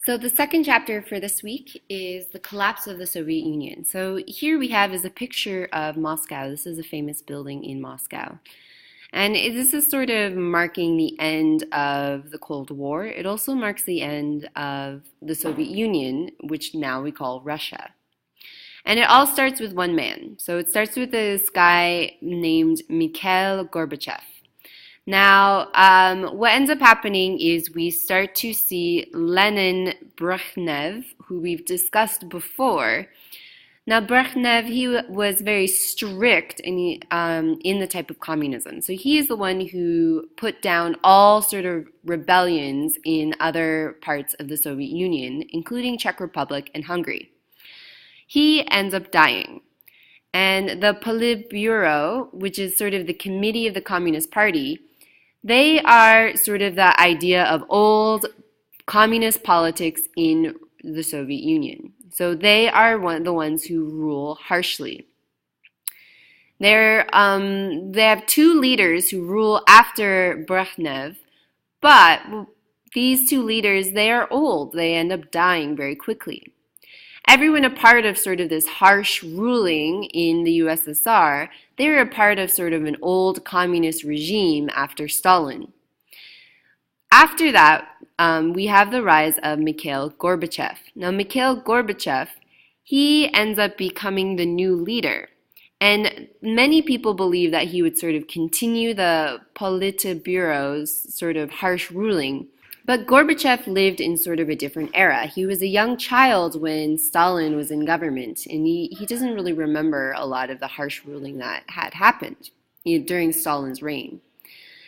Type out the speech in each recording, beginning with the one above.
So the second chapter for this week is the collapse of the Soviet Union. So here we have is a picture of Moscow. This is a famous building in Moscow. And this is sort of marking the end of the Cold War. It also marks the end of the Soviet Union, which now we call Russia. And it all starts with one man. So it starts with this guy named Mikhail Gorbachev. Now, what ends up happening is we start to see Lenin Brezhnev, who we've discussed before. Now, Brezhnev, he was very strict in the type of communism. So he is the one who put down all sort of rebellions in other parts of the Soviet Union, including Czech Republic and Hungary. He ends up dying. And the Politburo, which is sort of the committee of the Communist Party, they are sort of the idea of old communist politics in the Soviet Union. So they are the ones who rule harshly. They have two leaders who rule after Brezhnev, but these two leaders, they are old. They end up dying very quickly. Everyone a part of sort of this harsh ruling in the USSR, they were a part of sort of an old communist regime after Stalin. After that, we have the rise of Mikhail Gorbachev. Now, Mikhail Gorbachev, he ends up becoming the new leader. And many people believe that he would sort of continue the Politburo's sort of harsh ruling. But Gorbachev lived in sort of a different era. He was a young child when Stalin was in government, and he doesn't really remember a lot of the harsh ruling that had happened during Stalin's reign.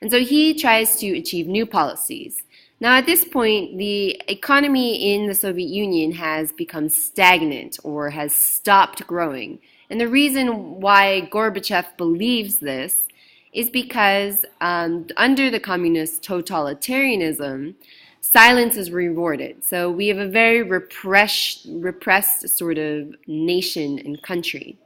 And so he tries to achieve new policies. Now at this point, the economy in the Soviet Union has become stagnant or has stopped growing. And the reason why Gorbachev believes this is because under the communist totalitarianism, silence is rewarded. So we have a very repressed sort of nation and country.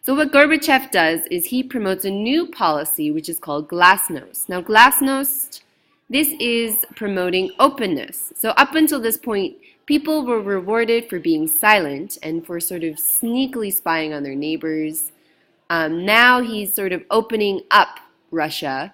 So what Gorbachev does is he promotes a new policy which is called Glasnost. Now Glasnost, this is promoting openness. So up until this point, people were rewarded for being silent and for sort of sneakily spying on their neighbors. Now he's sort of opening up Russia,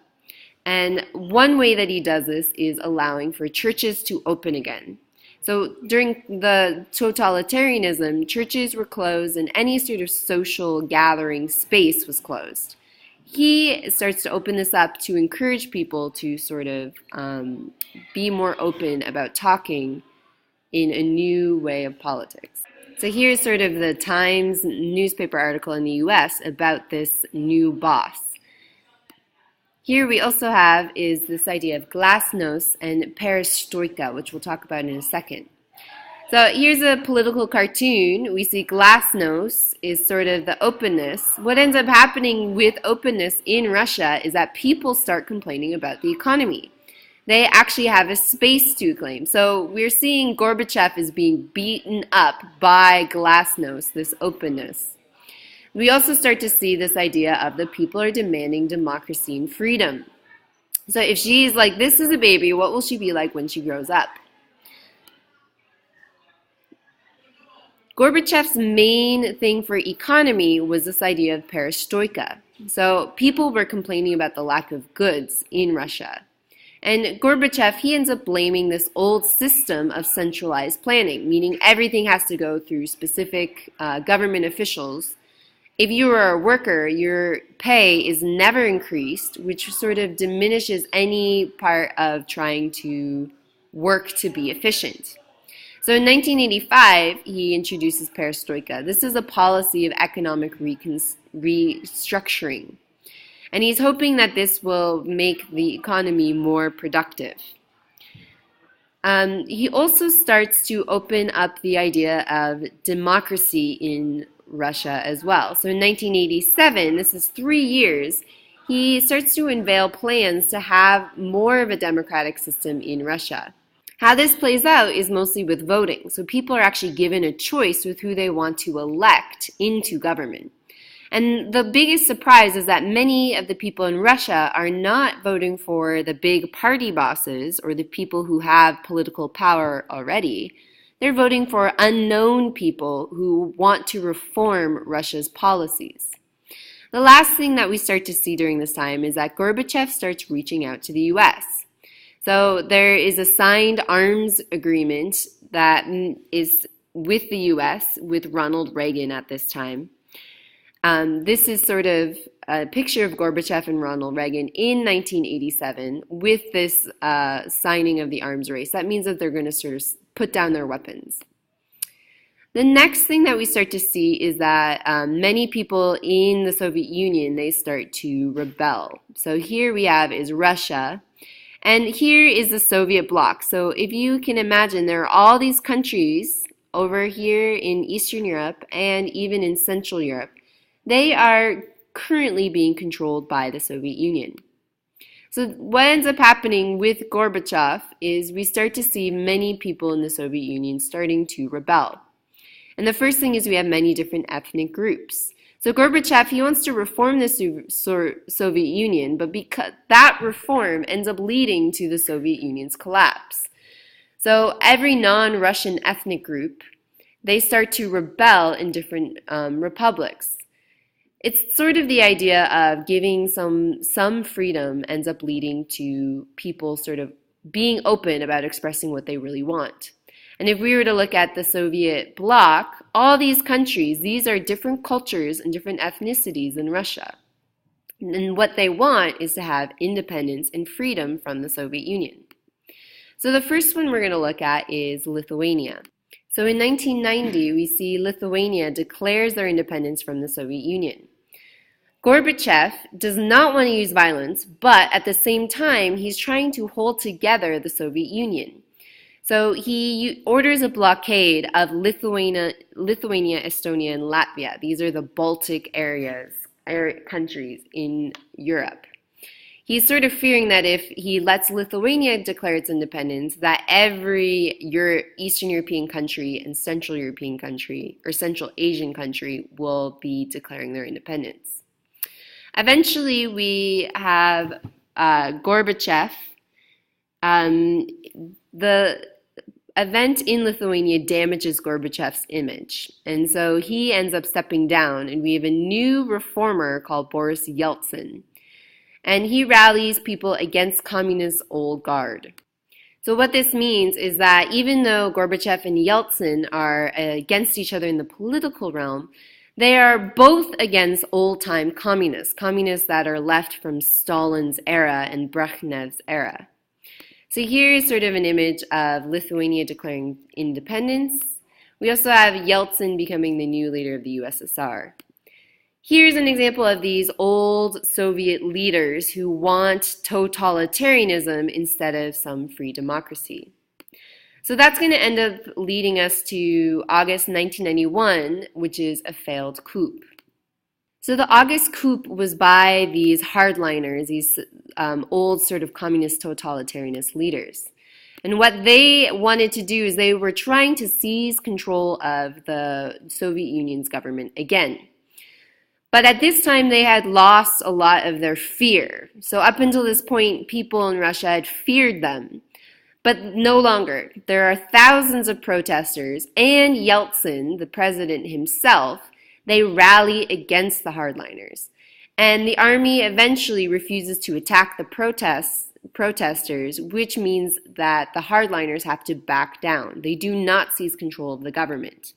and one way that he does this is allowing for churches to open again. So during the totalitarianism, churches were closed and any sort of social gathering space was closed. He starts to open this up to encourage people to sort of be more open about talking in a new way of politics. So here's sort of the Times newspaper article in the US about this new boss. Here we also have is this idea of glasnost and perestroika, which we'll talk about in a second. So here's a political cartoon. We see glasnost is sort of the openness. What ends up happening with openness in Russia is that people start complaining about the economy. They actually have a space to claim. So we're seeing Gorbachev is being beaten up by glasnost, this openness. We also start to see this idea of the people are demanding democracy and freedom. So if she's like, this is a baby, what will she be like when she grows up? Gorbachev's main thing for economy was this idea of perestroika. So people were complaining about the lack of goods in Russia. And Gorbachev, he ends up blaming this old system of centralized planning, meaning everything has to go through specific government officials. If you are a worker, your pay is never increased, which sort of diminishes any part of trying to work to be efficient. So in 1985, he introduces perestroika. This is a policy of economic restructuring. And he's hoping that this will make the economy more productive. He also starts to open up the idea of democracy in Russia as well. So in 1987, this is 3 years, he starts to unveil plans to have more of a democratic system in Russia. How this plays out is mostly with voting. So people are actually given a choice with who they want to elect into government. And the biggest surprise is that many of the people in Russia are not voting for the big party bosses or the people who have political power already. They're voting for unknown people who want to reform Russia's policies. The last thing that we start to see during this time is that Gorbachev starts reaching out to the US. So there is a signed arms agreement that is with the US, with Ronald Reagan at this time. This is sort of a picture of Gorbachev and Ronald Reagan in 1987 with this signing of the arms race. That means that they're going to sort of put down their weapons. The next thing that we start to see is that many people in the Soviet Union, they start to rebel. So here we have is Russia, and here is the Soviet bloc. So if you can imagine, there are all these countries over here in Eastern Europe and even in Central Europe. They are currently being controlled by the Soviet Union. So what ends up happening with Gorbachev is we start to see many people in the Soviet Union starting to rebel. And the first thing is we have many different ethnic groups. So Gorbachev, he wants to reform the Soviet Union, but because that reform ends up leading to the Soviet Union's collapse. So every non-Russian ethnic group, they start to rebel in different republics. It's sort of the idea of giving some freedom ends up leading to people sort of being open about expressing what they really want. And if we were to look at the Soviet bloc, all these countries, these are different cultures and different ethnicities in Russia. And what they want is to have independence and freedom from the Soviet Union. So the first one we're going to look at is Lithuania. So in 1990, we see Lithuania declares their independence from the Soviet Union. Gorbachev does not want to use violence, but at the same time, he's trying to hold together the Soviet Union. So he orders a blockade of Lithuania, Estonia, and Latvia. These are the Baltic countries in Europe. He's sort of fearing that if he lets Lithuania declare its independence, that every Eastern European country and Central European country or Central Asian country will be declaring their independence. Eventually, we have Gorbachev. The event in Lithuania damages Gorbachev's image, and so he ends up stepping down, and we have a new reformer called Boris Yeltsin, and he rallies people against communist old guard. So what this means is that even though Gorbachev and Yeltsin are against each other in the political realm, they are both against old-time communists that are left from Stalin's era and Brezhnev's era. So here is sort of an image of Lithuania declaring independence. We also have Yeltsin becoming the new leader of the USSR. Here's an example of these old Soviet leaders who want totalitarianism instead of some free democracy. So that's going to end up leading us to August 1991, which is a failed coup. So the August coup was by these hardliners, these old sort of communist totalitarianist leaders. And what they wanted to do is they were trying to seize control of the Soviet Union's government again. But at this time, they had lost a lot of their fear. So up until this point, people in Russia had feared them. But no longer. There are thousands of protesters, and Yeltsin, the president himself, they rally against the hardliners. And the army eventually refuses to attack the protesters, which means that the hardliners have to back down. They do not seize control of the government.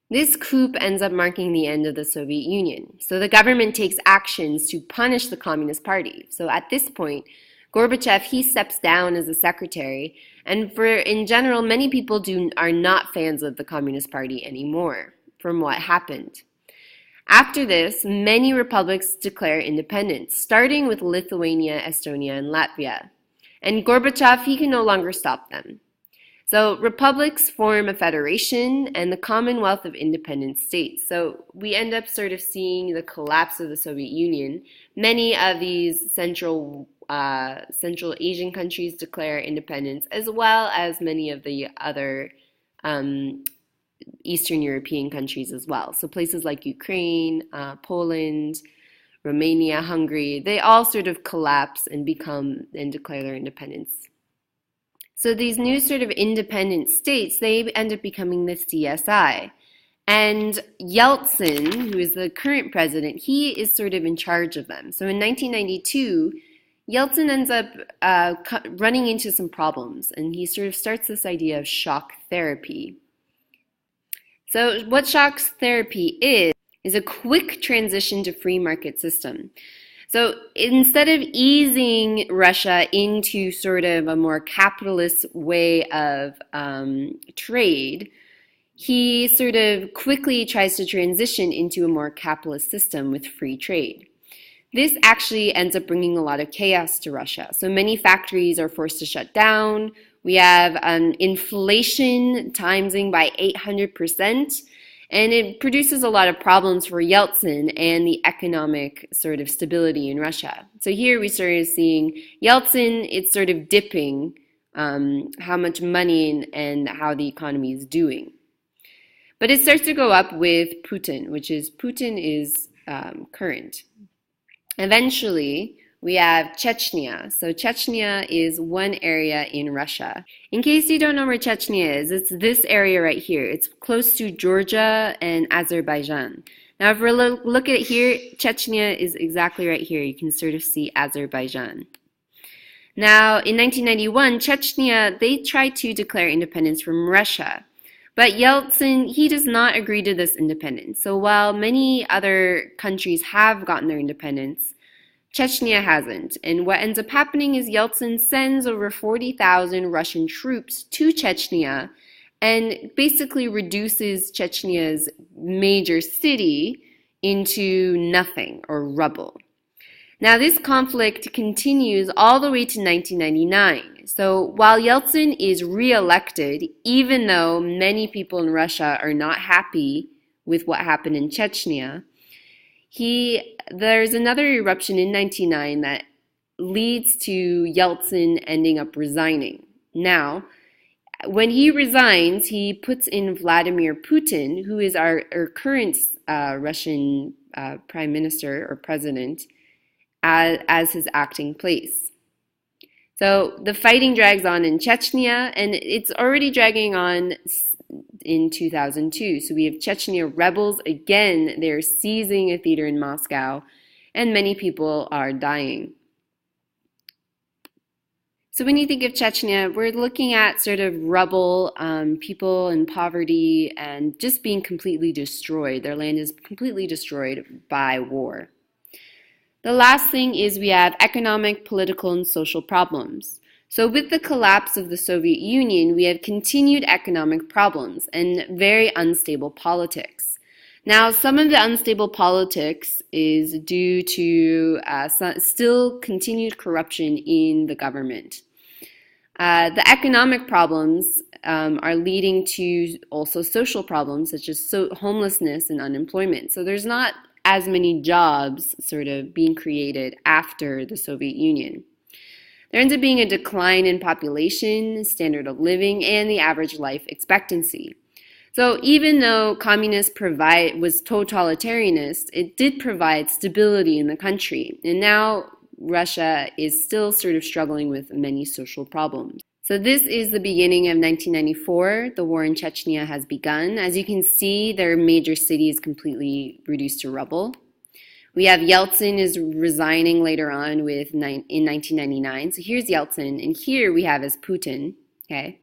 This coup ends up marking the end of the Soviet Union. So the government takes actions to punish the Communist Party. So at this point, Gorbachev, he steps down as a secretary, and in general, many people are not fans of the Communist Party anymore from what happened. After this, many republics declare independence, starting with Lithuania, Estonia, and Latvia. And Gorbachev, he can no longer stop them. So republics form a federation and the Commonwealth of Independent States. So we end up sort of seeing the collapse of the Soviet Union. Many of these Central Asian countries declare independence, as well as many of the other Eastern European countries as well. So places like Ukraine, Poland, Romania, Hungary, they all sort of collapse and declare their independence. So these new sort of independent states, they end up becoming the CSI. And Yeltsin, who is the current president, he is sort of in charge of them. So in 1992, Yeltsin ends up running into some problems, and he sort of starts this idea of shock therapy. So what shock therapy is a quick transition to free market system. So instead of easing Russia into sort of a more capitalist way of trade, he sort of quickly tries to transition into a more capitalist system with free trade. This actually ends up bringing a lot of chaos to Russia. So many factories are forced to shut down. We have inflation timesing by 800%. And it produces a lot of problems for Yeltsin and the economic sort of stability in Russia. So here we started seeing Yeltsin, it's sort of dipping how much money and how the economy is doing. But it starts to go up with Putin, Putin is current. Eventually, we have Chechnya. So Chechnya is one area in Russia. In case you don't know where Chechnya is, it's this area right here. It's close to Georgia and Azerbaijan. Now, if we look at it here, Chechnya is exactly right here. You can sort of see Azerbaijan. Now, in 1991, Chechnya, they tried to declare independence from Russia. But Yeltsin, he does not agree to this independence. So while many other countries have gotten their independence, Chechnya hasn't, and what ends up happening is Yeltsin sends over 40,000 Russian troops to Chechnya and basically reduces Chechnya's major city into nothing or rubble. Now this conflict continues all the way to 1999. So while Yeltsin is re-elected, even though many people in Russia are not happy with what happened in Chechnya, there's another eruption in 1999 that leads to Yeltsin ending up resigning. Now, when he resigns, he puts in Vladimir Putin, who is our current Russian prime minister or president, as his acting place. So the fighting drags on in Chechnya, and it's already dragging on in 2002. So we have Chechnya rebels again. They're seizing a theater in Moscow, and many people are dying. So when you think of Chechnya, we're looking at sort of rubble, people in poverty, and just being completely destroyed. Their land is completely destroyed by war. The last thing is we have economic, political, and social problems. So with the collapse of the Soviet Union, we have continued economic problems and very unstable politics. Now, some of the unstable politics is due to still continued corruption in the government. The economic problems are leading to also social problems such as homelessness and unemployment. So there's not as many jobs sort of being created after the Soviet Union. There ends up being a decline in population, standard of living, and the average life expectancy. So even though communist was totalitarianist, it did provide stability in the country. And now Russia is still sort of struggling with many social problems. So this is the beginning of 1994. The war in Chechnya has begun. As you can see, their major city is completely reduced to rubble. We have Yeltsin is resigning later on in 1999. So here's Yeltsin, and here we have as Putin. Okay.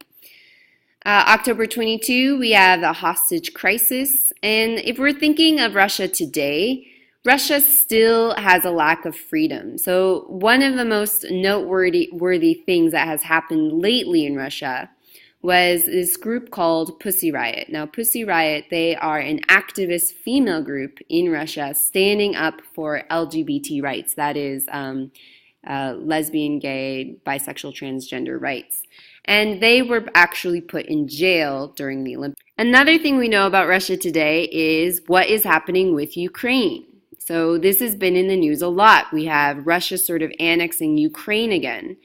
October 22, we have a hostage crisis. And if we're thinking of Russia today, Russia still has a lack of freedom. So one of the most noteworthy things that has happened lately in Russia was this group called Pussy Riot. Now, Pussy Riot, they are an activist female group in Russia standing up for LGBT rights. That is lesbian, gay, bisexual, transgender rights. And they were actually put in jail during the Olympics. Another thing we know about Russia today is what is happening with Ukraine. So this has been in the news a lot. We have Russia sort of annexing Ukraine again.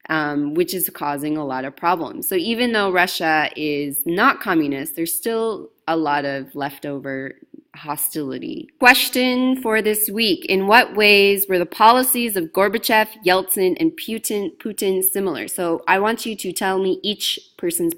which is causing a lot of problems. So even though Russia is not communist, there's still a lot of leftover hostility. Question for this week: in what ways were the policies of Gorbachev, Yeltsin, and Putin similar? So I want you to tell me each person's